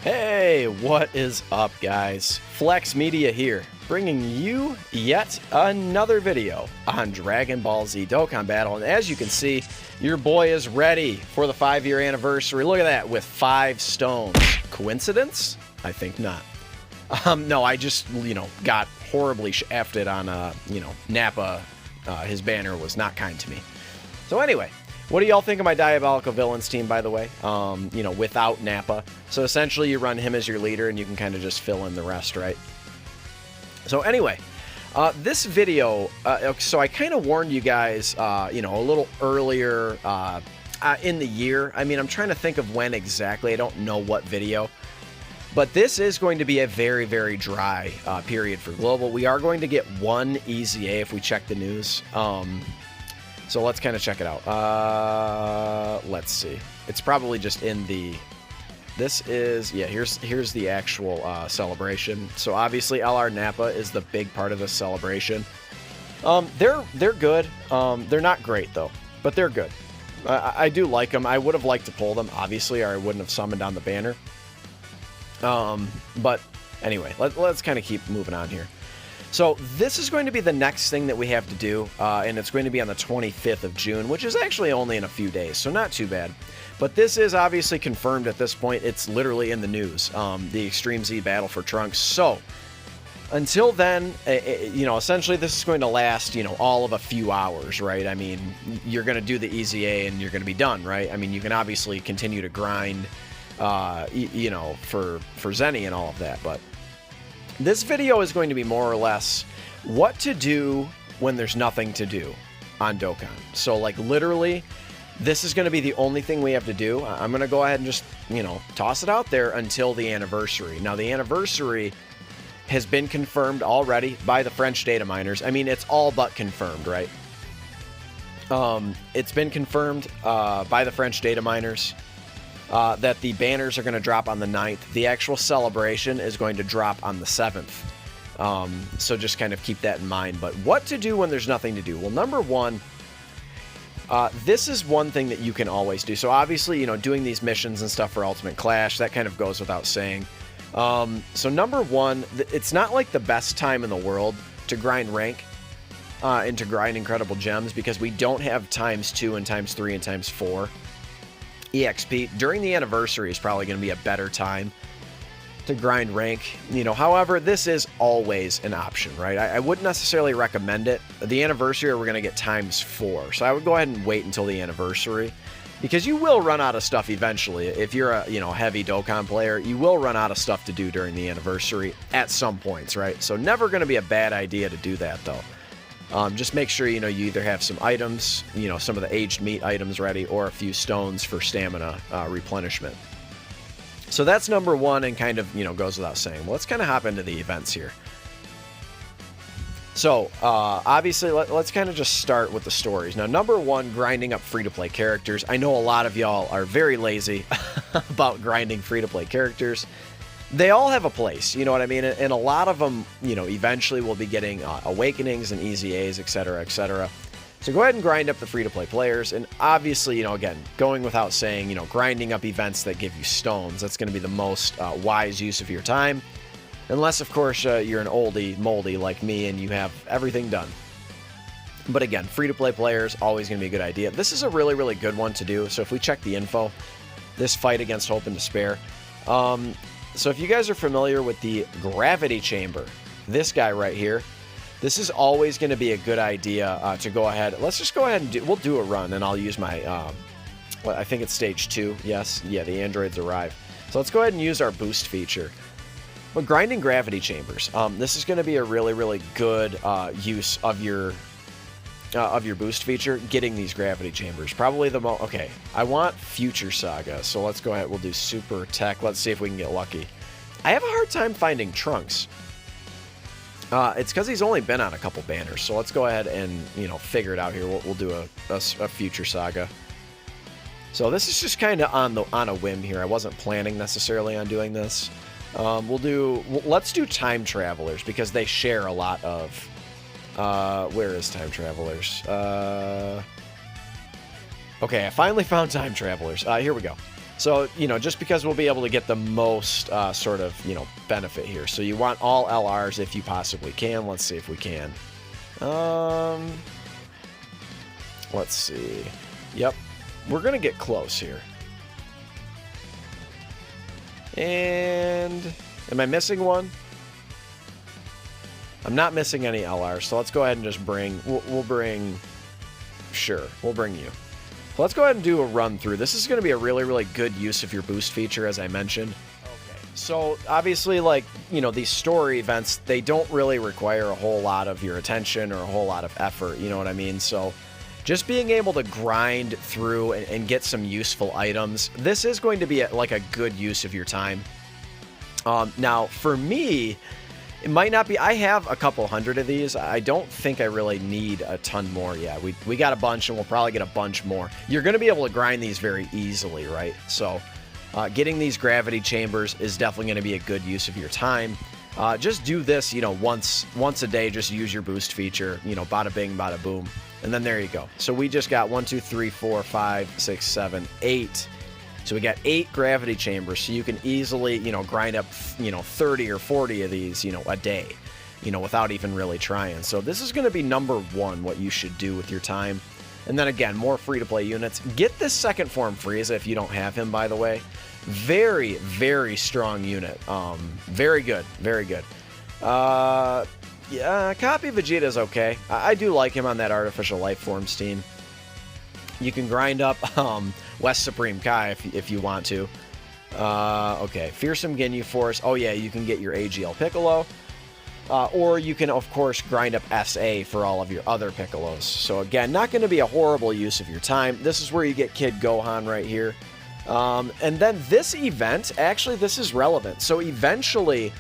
Hey, what is up, guys? Flex Media here, bringing you yet another video on Dragon Ball Z Dokkan Battle. And as you can see, your boy is ready for the 5-year anniversary. Look at that, with 5 stones. Coincidence? I think not. No, I just, got horribly shafted on, Nappa. His banner was not kind to me. So anyway, what do y'all think of my Diabolical Villains team, by the way? Without Nappa. So essentially you run him as your leader and you can kind of just fill in the rest, right? So anyway, this video, so I kind of warned you guys, a little earlier in the year. I mean, I'm trying to think of when exactly. I don't know what video. But this is going to be a very, very dry period for Global. We are going to get one EZA if we check the news. So let's kind of check it out. Let's see. It's probably just in the... This is... Yeah, here's the actual celebration. So obviously LR Nappa is the big part of this celebration. They're good. They're not great, though. But they're good. I do like them. I would have liked to pull them, obviously, or I wouldn't have summoned on the banner. But anyway, let's kind of keep moving on here. So this is going to be the next thing that we have to do, and it's going to be on the 25th of June, which is actually only in a few days, so not too bad. But this is obviously confirmed at this point. It's literally in the news, the Extreme Z Battle for Trunks. So until then, essentially this is going to last, all of a few hours, right? I mean, you're going to do the EZA and you're going to be done, right? I mean, you can obviously continue to grind, for Zenny and all of that, but this video is going to be more or less what to do when there's nothing to do on Dokkan. So, like, literally, this is going to be the only thing we have to do. I'm going to go ahead and just, toss it out there until the anniversary. Now, the anniversary has been confirmed already by the French data miners. I mean, it's all but confirmed, right? It's been confirmed by the French data miners. That the banners are going to drop on the 9th. The actual celebration is going to drop on the 7th. So just kind of keep that in mind. But what to do when there's nothing to do? Well, number one, this is one thing that you can always do. So obviously, doing these missions and stuff for Ultimate Clash, that kind of goes without saying. So number one, it's not like the best time in the world to grind rank and to grind incredible gems because we don't have ×2 and ×3 and ×4. EXP during the anniversary is probably going to be a better time to grind rank. However, this is always an option, right? I wouldn't necessarily recommend it. The anniversary, we're going to get ×4. So I would go ahead and wait until the anniversary because you will run out of stuff eventually. If you're a, heavy Dokkan player, you will run out of stuff to do during the anniversary at some points, right? So never going to be a bad idea to do that though. Just make sure, you either have some items, some of the aged meat items ready, or a few stones for stamina replenishment. So that's number one and kind of, goes without saying. Well, let's kind of hop into the events here. So, obviously, let's kind of just start with the stories. Now, number one, grinding up free-to-play characters. I know a lot of y'all are very lazy about grinding free-to-play characters. They all have a place, you know what I mean? And a lot of them, eventually will be getting awakenings and EZAs, etc., etc. So go ahead and grind up the free-to-play players. And obviously, again, going without saying, grinding up events that give you stones. That's going to be the most wise use of your time. Unless, of course, you're an oldie moldy like me and you have everything done. But again, free-to-play players, always going to be a good idea. This is a really, really good one to do. So if we check the info, this fight against Hope and Despair... So if you guys are familiar with the gravity chamber, this guy right here, this is always going to be a good idea to go ahead. Let's just go ahead and we'll do a run, and I'll use my, I think it's stage 2. Yes, yeah, the androids arrive. So let's go ahead and use our boost feature. But grinding gravity chambers, this is going to be a really, really good use of your boost feature, getting these gravity chambers. Probably the most... Okay, I want Future Saga, so let's go ahead. We'll do Super Tech. Let's see if we can get lucky. I have a hard time finding Trunks. It's because he's only been on a couple banners, so let's go ahead and, figure it out here. We'll do a Future Saga. So this is just kind of on a whim here. I wasn't planning necessarily on doing this. Let's do Time Travelers, because they share a lot of... where is Time Travelers? Okay, I finally found Time Travelers. Here we go. So, just because we'll be able to get the most sort of, benefit here. So you want all LRs if you possibly can. Let's see if we can. Let's see. Yep. We're going to get close here. And am I missing one? I'm not missing any LRs, so let's go ahead and just bring... We'll bring... Sure, we'll bring you. So let's go ahead and do a run through. This is going to be a really, really good use of your boost feature, as I mentioned. Okay. So, obviously, like, these story events, they don't really require a whole lot of your attention or a whole lot of effort, you know what I mean? So, just being able to grind through and get some useful items, this is going to be like a good use of your time. Now, for me, it might not be... I have a couple hundred of these. I don't think I really need a ton more. Yeah, we got a bunch, and we'll probably get a bunch more. You're going to be able to grind these very easily, right? So, getting these gravity chambers is definitely going to be a good use of your time. Just do this, once a day. Just use your boost feature, bada bing, bada boom. And then there you go. So we just got 1, 2, 3, 4, 5, 6, 7, 8. So we got 8 gravity chambers. So you can easily, grind up, 30 or 40 of these, a day, without even really trying. So this is going to be number 1, what you should do with your time. And then again, more free-to-play units. Get this second form Frieza if you don't have him, by the way. Very, very strong unit. Very good. Very good. Yeah, copy Vegeta is okay. I do like him on that Artificial Life Forms team. You can grind up West Supreme Kai if you want to. Okay, Fearsome Ginyu Force. Oh yeah, you can get your AGL Piccolo. Or you can, of course, grind up SA for all of your other Piccolos. So again, not going to be a horrible use of your time. This is where you get Kid Gohan right here. And then this event, actually, this is relevant. So eventually...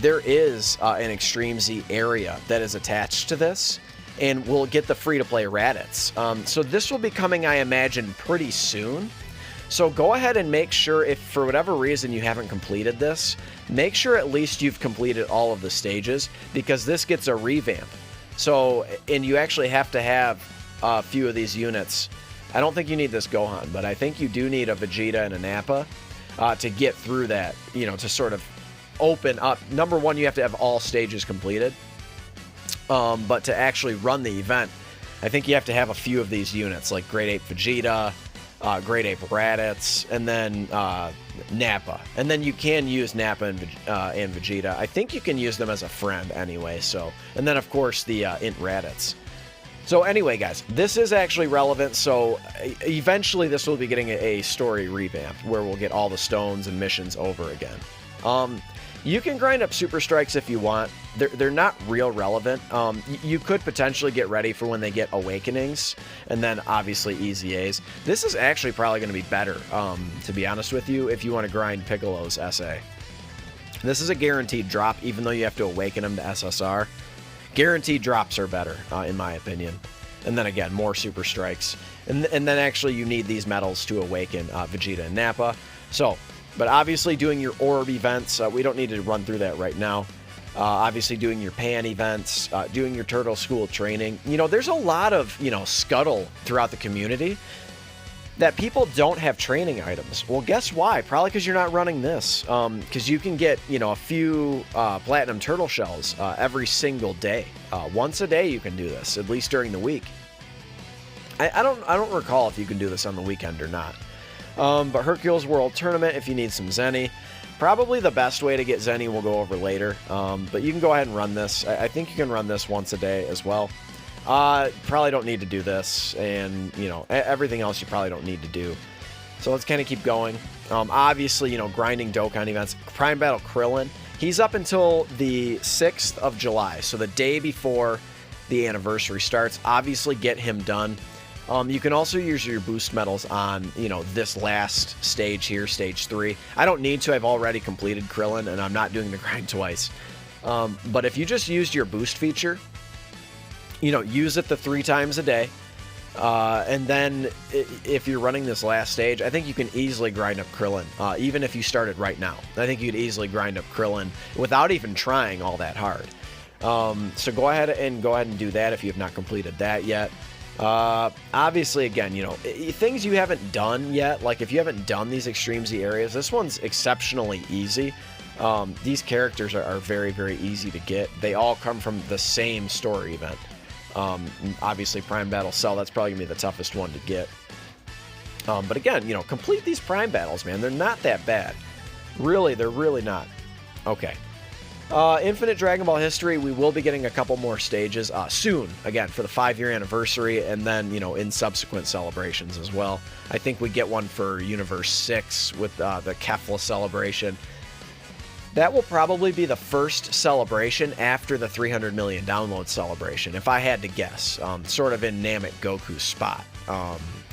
there is an Extreme Z area that is attached to this, and we'll get the free-to-play Raditz. So this will be coming, I imagine, pretty soon. So go ahead and make sure, if for whatever reason you haven't completed this, make sure at least you've completed all of the stages, because this gets a revamp. So, and you actually have to have a few of these units. I don't think you need this Gohan, but I think you do need a Vegeta and a Nappa to get through that, to sort of open up. Number 1, you have to have all stages completed, but to actually run the event, I think you have to have a few of these units, like Grade 8 Vegeta, Grade 8 Raditz, and then Nappa. And then you can use Nappa and Vegeta. I think you can use them as a friend anyway. So, and then of course the Int Raditz. So anyway, guys, this is actually relevant. So eventually this will be getting a story revamp where we'll get all the stones and missions over again. You can grind up Super Strikes if you want. They're not real relevant. You could potentially get ready for when they get Awakenings, and then obviously EZAs. This is actually probably going to be better, to be honest with you, if you want to grind Piccolo's SA. This is a guaranteed drop, even though you have to awaken them to SSR. Guaranteed drops are better, in my opinion. And then again, more Super Strikes. And then actually you need these medals to awaken Vegeta and Nappa. So... But obviously doing your orb events, we don't need to run through that right now. Obviously doing your Pan events, doing your Turtle School training. There's a lot of, scuttle throughout the community that people don't have training items. Well, guess why? Probably because you're not running this. Because you can get, a few Platinum Turtle Shells every single day. Once a day you can do this, at least during the week. I don't recall if you can do this on the weekend or not. But Hercules World Tournament, if you need some Zenny. Probably the best way to get Zenny we'll go over later. But you can go ahead and run this. I think you can run this once a day as well. Probably don't need to do this. And, everything else you probably don't need to do. So let's kind of keep going. Obviously, grinding Dokkan events. Prime Battle Krillin. He's up until the 6th of July. So the day before the anniversary starts. Obviously get him done. You can also use your boost medals on, this last stage here, stage 3. I don't need to. I've already completed Krillin, and I'm not doing the grind twice. But if you just used your boost feature, use it the 3 times a day. And then if you're running this last stage, I think you can easily grind up Krillin, even if you started right now. I think you could easily grind up Krillin without even trying all that hard. So go ahead and do that if you have not completed that yet. Obviously, again, you know, things you haven't done yet, like if you haven't done these Extreme Z areas, this one's exceptionally easy. These characters are very, very easy to get. They all come from the same story event. Obviously, Prime Battle Cell, that's probably going to be the toughest one to get. But again, you know, complete these Prime Battles, man. They're not that bad. Really, they're really not. Okay. Infinite Dragon Ball History, we will be getting a couple more stages soon, again, for the 5-year anniversary, and then, you know, in subsequent celebrations as well. I think we get one for Universe 6 with the Kefla celebration. That will probably be the first celebration after the 300 million download celebration, if I had to guess, sort of in Namek Goku's spot.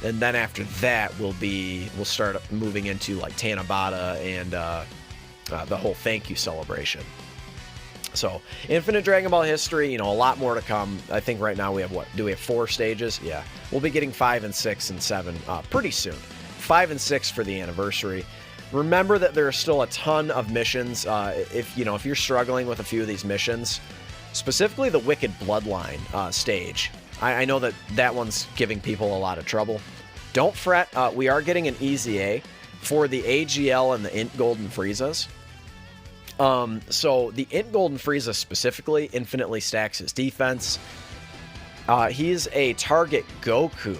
And then after that, we'll start moving into, like, Tanabata and the whole thank you celebration. So, Infinite Dragon Ball History, you know, a lot more to come. I think right now we have, what, do we have 4 stages? Yeah. We'll be getting 5 and 6 and 7 pretty soon. 5 and 6 for the anniversary. Remember that there are still a ton of missions. If you're struggling with a few of these missions, specifically the Wicked Bloodline stage, I know that one's giving people a lot of trouble. Don't fret. We are getting an Easy A for the AGL and the Int Golden Friezas. So the Int Golden Frieza specifically infinitely stacks his defense. He's a target Goku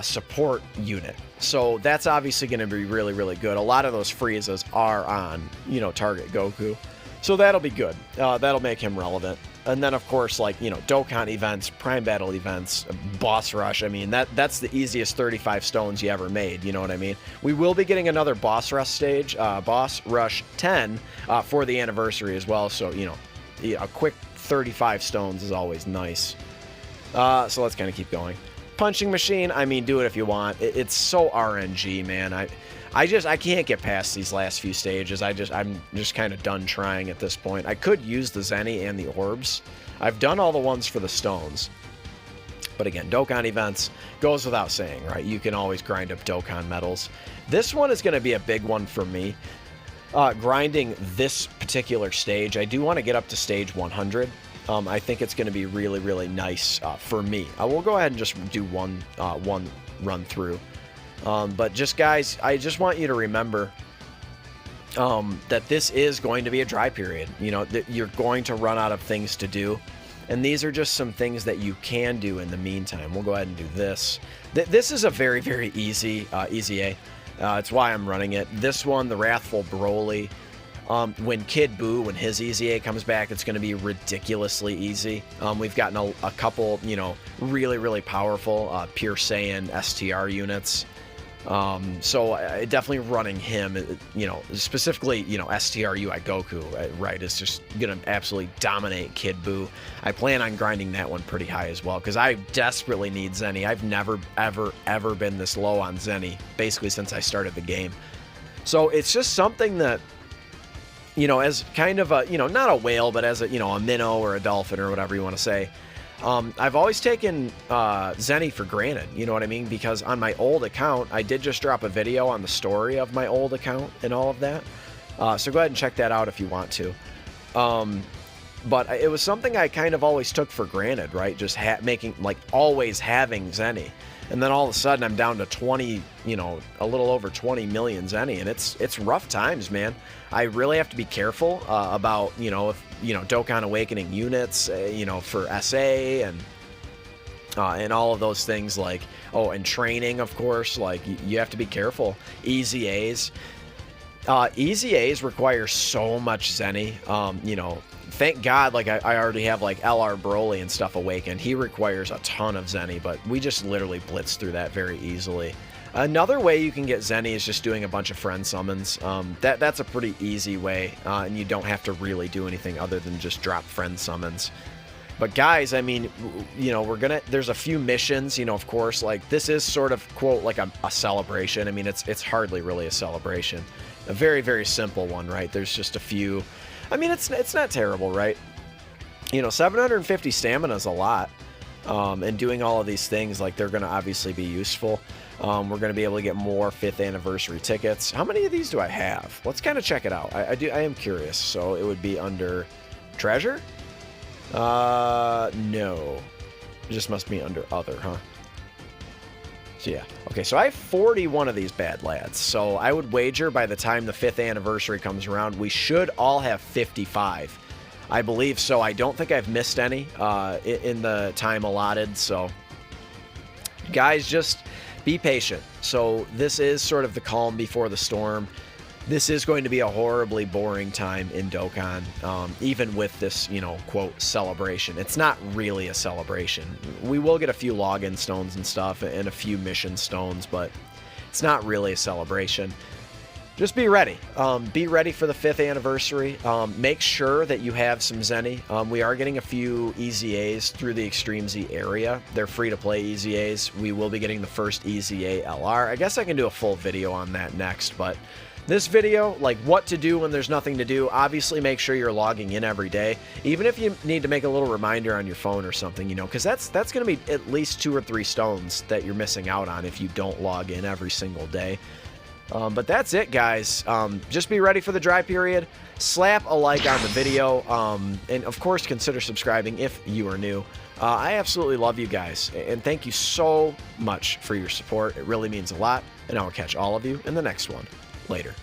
support unit. So that's obviously going to be really, really good. A lot of those Friezas are on, you know, target Goku. So that'll be good. That'll make him relevant. And then, of course, like, you know, Dokkan events, Prime Battle events, Boss Rush. I mean, that's the easiest 35 stones you ever made. You know what I mean? We will be getting another Boss Rush stage, Boss Rush 10, for the anniversary as well. So, you know, a quick 35 stones is always nice. So let's kind of keep going. Punching Machine, I mean, do it if you want. It's so RNG, man. I can't get past these last few stages. I'm just kind of done trying at this point. I could use the Zenny and the Orbs. I've done all the ones for the stones. But again, Dokkan events goes without saying, right? You can always grind up Dokkan medals. This one is going to be a big one for me. Grinding this particular stage, I do want to get up to stage 100. I think it's going to be really, really nice for me. I will go ahead and just do one run through. But just, guys, I just want you to remember that this is going to be a dry period. You know, that you're going to run out of things to do. And these are just some things that you can do in the meantime. We'll go ahead and do this. This is a very, very easy A. It's why I'm running it. This one, the Wrathful Broly. When Kid Buu, when his Easy A comes back, it's going to be ridiculously easy. We've gotten a couple, you know, really, really powerful Pure Saiyan STR units. So definitely running him, you know, specifically, you know, STR UI Goku, right, is just going to absolutely dominate Kid Buu. I plan on grinding that one pretty high as well, because I desperately need Zenny. I've never, ever been this low on Zenny, basically since I started the game. So it's just something that, you know, as kind of a, you know, not a whale, but as a, you know, a minnow or a dolphin or whatever you want to say, I've always taken Zenny for granted, you know what I mean? Because on my old account, I did just drop a video on the story of my old account and all of that. So go ahead and check that out if you want to. But it was something I kind of always took for granted, right? Just making, like, always having Zenny. And then all of a sudden I'm down to 20, you know, a little over 20 million Zenny, and it's rough times, man. I really have to be careful about, you know, if, you know, Dokkan Awakening units, you know, for SA and all of those things, like, oh, and training, of course, like, you have to be careful. Easy A's. Easy A's require so much Zenny, you know. Thank God, like, I already have, like, LR Broly and stuff awakened. He requires a ton of Zenny, but we just literally blitz through that very easily. Another way you can get Zenny is just doing a bunch of friend summons. That's a pretty easy way, and you don't have to really do anything other than just drop friend summons. But guys, I mean, you know, there's a few missions, you know, of course, like, this is sort of, quote, like a celebration. I mean, it's hardly really a celebration. A very, very simple one, right? There's just a few. I mean, it's not terrible, right? You know, 750 stamina is a lot. And doing all of these things, like, they're going to obviously be useful. We're going to be able to get more 5th anniversary tickets. How many of these do I have? Let's kind of check it out. I am curious. So it would be under treasure? No. It just must be under other, huh? So yeah. Okay, so I have 41 of these bad lads. So I would wager by the time the 5th anniversary comes around, we should all have 55. I believe so. I don't think I've missed any in the time allotted. So guys, just be patient. So this is sort of the calm before the storm. This is going to be a horribly boring time in Dokkan, even with this, you know, quote, celebration. It's not really a celebration. We will get a few login stones and stuff and a few mission stones, but it's not really a celebration. Just be ready. Be ready for the 5th anniversary. Make sure that you have some Zenny. We are getting a few EZAs through the Extreme Z area. They're free-to-play EZAs. We will be getting the first EZA LR. I guess I can do a full video on that next, but this video, like what to do when there's nothing to do, obviously make sure you're logging in every day. Even if you need to make a little reminder on your phone or something, you know, because that's going to be at least 2 or 3 stones that you're missing out on if you don't log in every single day. But that's it, guys. Just be ready for the dry period. Slap a like on the video. And, of course, consider subscribing if you are new. I absolutely love you guys. And thank you so much for your support. It really means a lot. And I will catch all of you in the next one. Later.